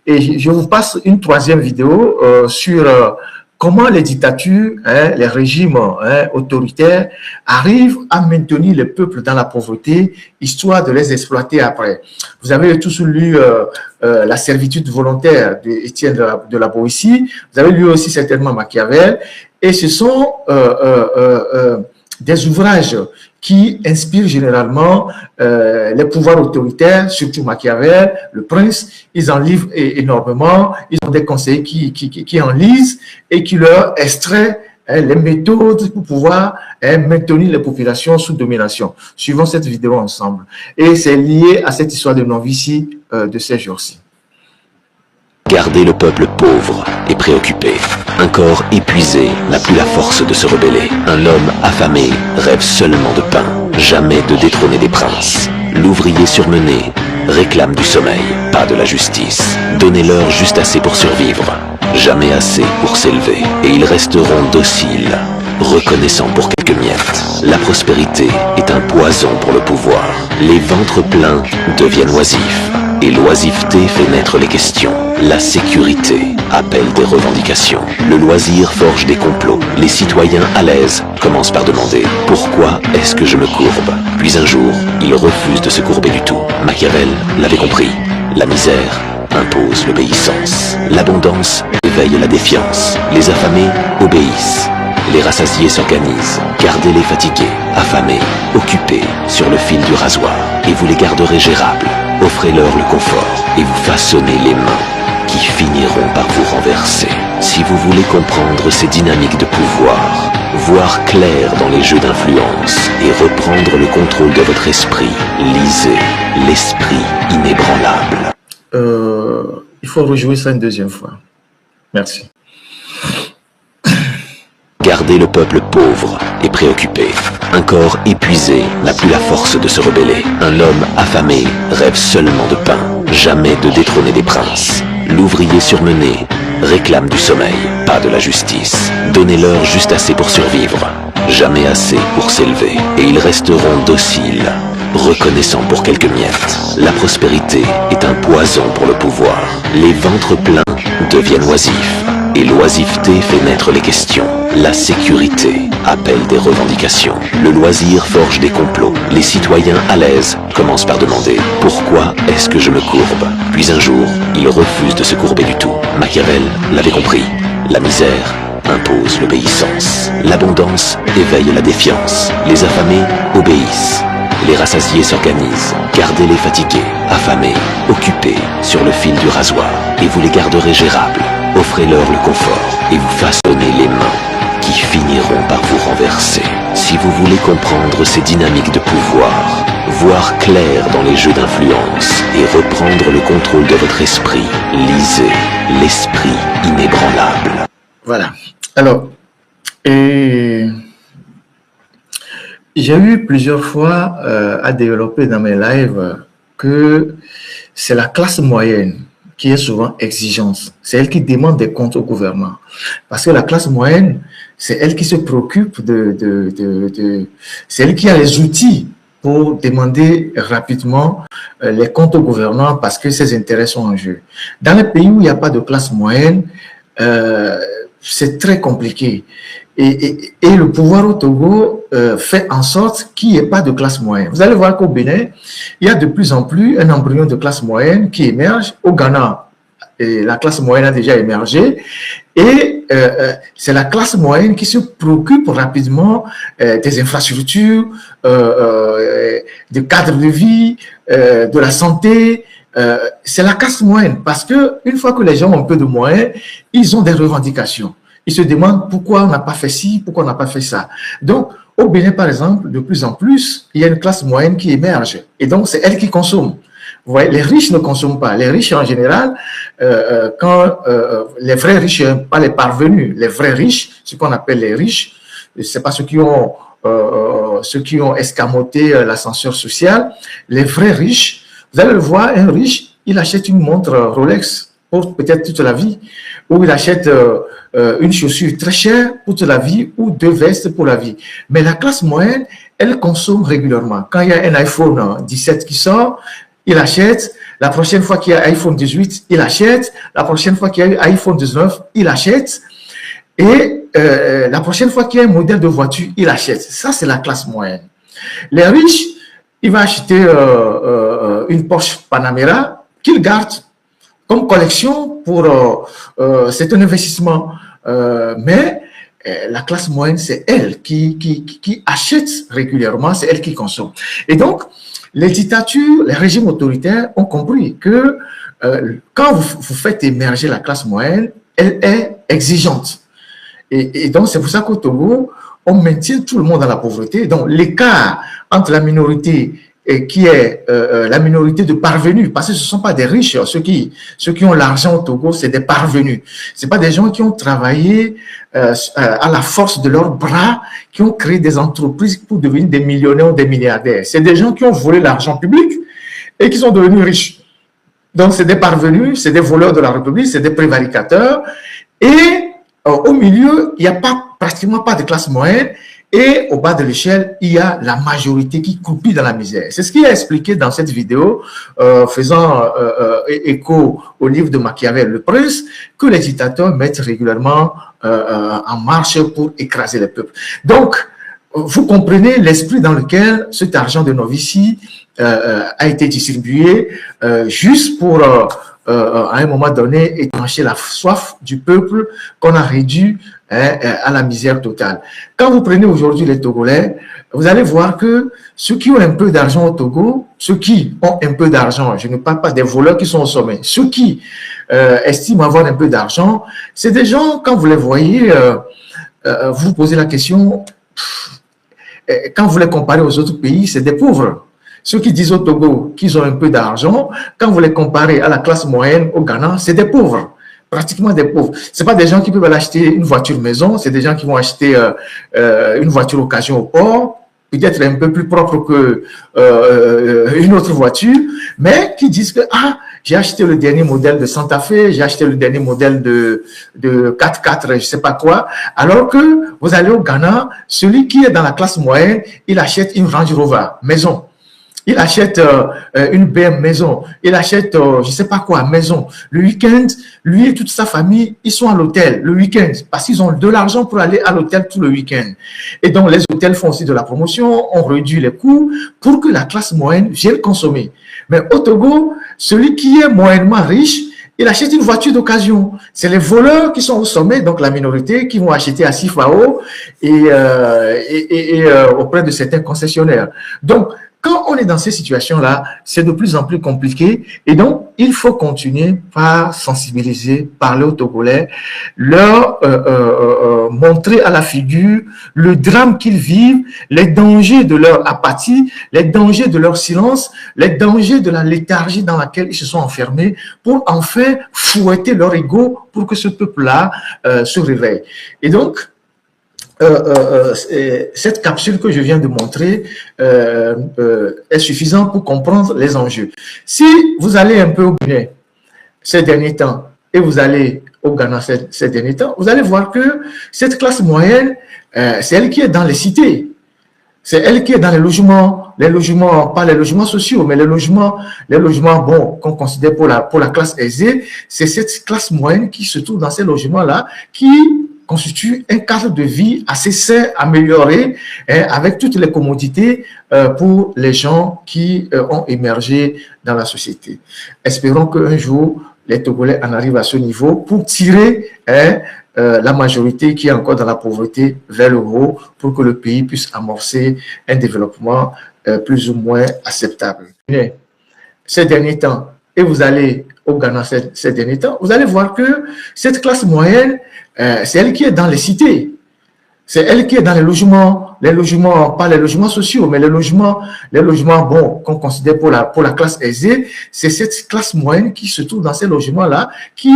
Et je vous passe une troisième vidéo sur comment les dictatures, les régimes autoritaires arrivent à maintenir le peuple dans la pauvreté, histoire de les exploiter après. Vous avez tous lu La servitude volontaire d'Étienne de la Boétie, vous avez lu aussi certainement Machiavel, et ce sont des ouvrages qui inspirent généralement les pouvoirs autoritaires, surtout Machiavel, le prince. Ils en livrent énormément, ils ont des conseillers qui en lisent et qui leur extraient les méthodes pour pouvoir maintenir les populations sous domination. Suivons cette vidéo ensemble. Et c'est lié à cette histoire de Novici de ces jours-ci. Garder le peuple pauvre et préoccupé. Un corps épuisé n'a plus la force de se rebeller. Un homme affamé rêve seulement de pain, jamais de détrôner des princes. L'ouvrier surmené réclame du sommeil, pas de la justice. Donnez-leur juste assez pour survivre, jamais assez pour s'élever. Et ils resteront dociles, reconnaissants pour quelques miettes. La prospérité est un poison pour le pouvoir. Les ventres pleins deviennent oisifs. Et l'oisiveté fait naître les questions. La sécurité appelle des revendications. Le loisir forge des complots. Les citoyens à l'aise commencent par demander « Pourquoi est-ce que je me courbe ?» Puis un jour, ils refusent de se courber du tout. Machiavel l'avait compris. La misère impose l'obéissance. L'abondance éveille la défiance. Les affamés obéissent. Les rassasiés s'organisent. Gardez-les fatigués, affamés, occupés sur le fil du rasoir. Et vous les garderez gérables. Offrez-leur le confort et vous façonnez les mains qui finiront par vous renverser. Si vous voulez comprendre ces dynamiques de pouvoir, voir clair dans les jeux d'influence et reprendre le contrôle de votre esprit, lisez L'Esprit inébranlable. Il faut rejouer ça une deuxième fois. Merci. Garder le peuple pauvre et préoccupé. Un corps épuisé n'a plus la force de se rebeller. Un homme affamé rêve seulement de pain, jamais de détrôner des princes. L'ouvrier surmené réclame du sommeil, pas de la justice. Donnez-leur juste assez pour survivre, jamais assez pour s'élever. Et ils resteront dociles, reconnaissants pour quelques miettes. La prospérité est un poison pour le pouvoir. Les ventres pleins deviennent oisifs. Et l'oisiveté fait naître les questions. La sécurité appelle des revendications. Le loisir forge des complots. Les citoyens à l'aise commencent par demander « Pourquoi est-ce que je me courbe ?» Puis un jour, ils refusent de se courber du tout. Machiavel l'avait compris. La misère impose l'obéissance. L'abondance éveille la défiance. Les affamés obéissent. Les rassasiés s'organisent. Gardez-les fatigués, affamés, occupés sur le fil du rasoir. Et vous les garderez gérables. Offrez-leur le confort et vous façonnez les mains qui finiront par vous renverser. Si vous voulez comprendre ces dynamiques de pouvoir, voir clair dans les jeux d'influence et reprendre le contrôle de votre esprit, lisez L'Esprit inébranlable. Voilà. Alors, j'ai eu plusieurs fois à développer dans mes lives que c'est la classe moyenne qui est souvent exigeante. C'est elle qui demande des comptes au gouvernement. Parce que la classe moyenne, c'est elle qui se préoccupe c'est elle qui a les outils pour demander rapidement les comptes au gouvernement parce que ses intérêts sont en jeu. Dans les pays où il n'y a pas de classe moyenne, c'est très compliqué. Et le pouvoir au Togo fait en sorte qu'il n'y ait pas de classe moyenne. Vous allez voir qu'au Bénin, il y a de plus en plus un embryon de classe moyenne qui émerge. Au Ghana, la classe moyenne a déjà émergé. Et c'est la classe moyenne qui se préoccupe rapidement des infrastructures, du cadre de vie, de la santé. C'est la classe moyenne parce que une fois que les gens ont un peu de moyens, ils ont des revendications. Ils se demandent pourquoi on n'a pas fait ci, pourquoi on n'a pas fait ça. Donc, au Bénin, par exemple, de plus en plus, il y a une classe moyenne qui émerge. Et donc, c'est elle qui consomme. Vous voyez, les riches ne consomment pas. Les riches, en général, quand les vrais riches, pas les parvenus, les vrais riches, ce qu'on appelle les riches, c'est pas ceux qui ont escamoté l'ascenseur social. Les vrais riches, vous allez le voir, un riche, il achète une montre Rolex pour peut-être toute la vie, ou il achète une chaussure très chère pour toute la vie, ou deux vestes pour la vie. Mais la classe moyenne, elle consomme régulièrement. Quand il y a un iPhone 17 qui sort, il achète. La prochaine fois qu'il y a iPhone 18, il achète. La prochaine fois qu'il y a iPhone 19, il achète. Et la prochaine fois qu'il y a un modèle de voiture, il achète. Ça, c'est la classe moyenne. Les riches, il va acheter une Porsche Panamera qu'il garde comme collection pour c'est un investissement. Mais la classe moyenne, c'est elle qui achète régulièrement, c'est elle qui consomme. Et donc, les dictatures, les régimes autoritaires ont compris que quand vous faites émerger la classe moyenne, elle est exigeante. Et donc, c'est pour ça qu'au Togo, on maintient tout le monde dans la pauvreté. Donc, l'écart entre la minorité qui est la minorité de parvenus, parce que ce ne sont pas des riches, ceux qui ont l'argent au Togo, c'est des parvenus. Ce pas des gens qui ont travaillé à la force de leurs bras, qui ont créé des entreprises pour devenir des millionnaires ou des milliardaires. C'est des gens qui ont volé l'argent public et qui sont devenus riches. Donc, c'est des parvenus, c'est des voleurs de la République, c'est des prévaricateurs. Et au milieu, il n'y a pratiquement pas de classe moyenne. Et au bas de l'échelle, il y a la majorité qui croupit dans la misère. C'est ce qu'il a expliqué dans cette vidéo, faisant écho au livre de Machiavel, Le Prince, que les dictateurs mettent régulièrement en marche pour écraser les peuples. Donc, vous comprenez l'esprit dans lequel cet argent de Novici a été distribué juste pour, à un moment donné, étancher la soif du peuple qu'on a réduit à la misère totale. Quand vous prenez aujourd'hui les Togolais, vous allez voir que ceux qui ont un peu d'argent au Togo, ceux qui ont un peu d'argent, je ne parle pas des voleurs qui sont au sommet, ceux qui estiment avoir un peu d'argent, c'est des gens, quand vous les voyez, vous vous posez la question, quand vous les comparez aux autres pays, c'est des pauvres. Ceux qui disent au Togo qu'ils ont un peu d'argent, quand vous les comparez à la classe moyenne au Ghana, c'est des pauvres. Pratiquement des pauvres. C'est pas des gens qui peuvent aller acheter une voiture maison, c'est des gens qui vont acheter une voiture occasion au port, peut-être un peu plus propre que une autre voiture, mais qui disent que j'ai acheté le dernier modèle de Santa Fe, j'ai acheté le dernier modèle de 4x4, je sais pas quoi, alors que vous allez au Ghana, celui qui est dans la classe moyenne, il achète une Range Rover maison. Il achète une BM maison, il achète je ne sais pas quoi maison. Le week-end, lui et toute sa famille, ils sont à l'hôtel le week-end parce qu'ils ont de l'argent pour aller à l'hôtel tout le week-end. Et donc, les hôtels font aussi de la promotion, on réduit les coûts pour que la classe moyenne vienne consommer. Mais au Togo, celui qui est moyennement riche, il achète une voiture d'occasion. C'est les voleurs qui sont au sommet, donc la minorité, qui vont acheter à Sifao et auprès de certains concessionnaires. Donc, quand on est dans ces situations-là, c'est de plus en plus compliqué et donc il faut continuer par sensibiliser, parler aux Togolais, leur montrer à la figure le drame qu'ils vivent, les dangers de leur apathie, les dangers de leur silence, les dangers de la léthargie dans laquelle ils se sont enfermés pour enfin fouetter leur ego pour que ce peuple-là se réveille. Et donc, cette capsule que je viens de montrer est suffisante pour comprendre les enjeux. Si vous allez un peu au Bénin ces derniers temps et vous allez au Ghana ces derniers temps, vous allez voir que cette classe moyenne, c'est elle qui est dans les cités. C'est elle qui est dans les logements, pas les logements sociaux, mais les logements bon, qu'on considère pour la classe aisée. C'est cette classe moyenne qui se trouve dans ces logements-là qui constitue un cadre de vie assez sain, amélioré, avec toutes les commodités pour les gens qui ont émergé dans la société. Espérons qu'un jour, les Togolais en arrivent à ce niveau pour tirer la majorité qui est encore dans la pauvreté vers le haut pour que le pays puisse amorcer un développement plus ou moins acceptable. Ces derniers temps, et vous allez au Ghana ces derniers temps, vous allez voir que cette classe moyenne, c'est elle qui est dans les cités. C'est elle qui est dans les logements, pas les logements sociaux, mais les logements bon, qu'on considère pour la classe aisée. C'est cette classe moyenne qui se trouve dans ces logements-là, qui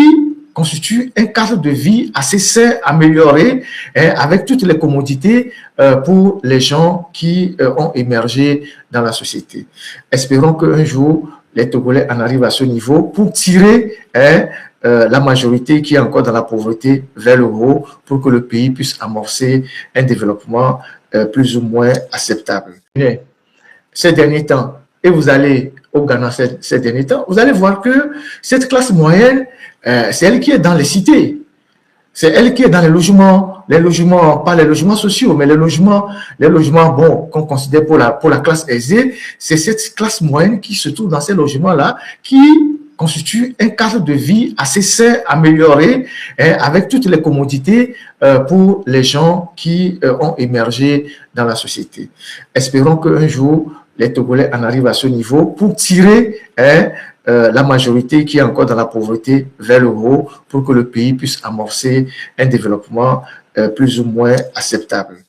constitue un cadre de vie assez sain, amélioré, avec toutes les commodités pour les gens qui ont émergé dans la société. Espérons qu'un jour, les Togolais en arrivent à ce niveau pour tirer la majorité qui est encore dans la pauvreté vers le haut pour que le pays puisse amorcer un développement plus ou moins acceptable. Ces derniers temps, et vous allez au Ghana ces derniers temps, vous allez voir que cette classe moyenne, c'est elle qui est dans les cités. C'est elle qui est dans les logements, pas les logements sociaux, mais les logements bon, qu'on considère pour la classe aisée. C'est cette classe moyenne qui se trouve dans ces logements-là, qui constitue un cadre de vie assez sain, amélioré, avec toutes les commodités pour les gens qui ont émergé dans la société. Espérons qu'un jour, les Togolais en arrivent à ce niveau pour tirer la majorité qui est encore dans la pauvreté vers le haut pour que le pays puisse amorcer un développement plus ou moins acceptable.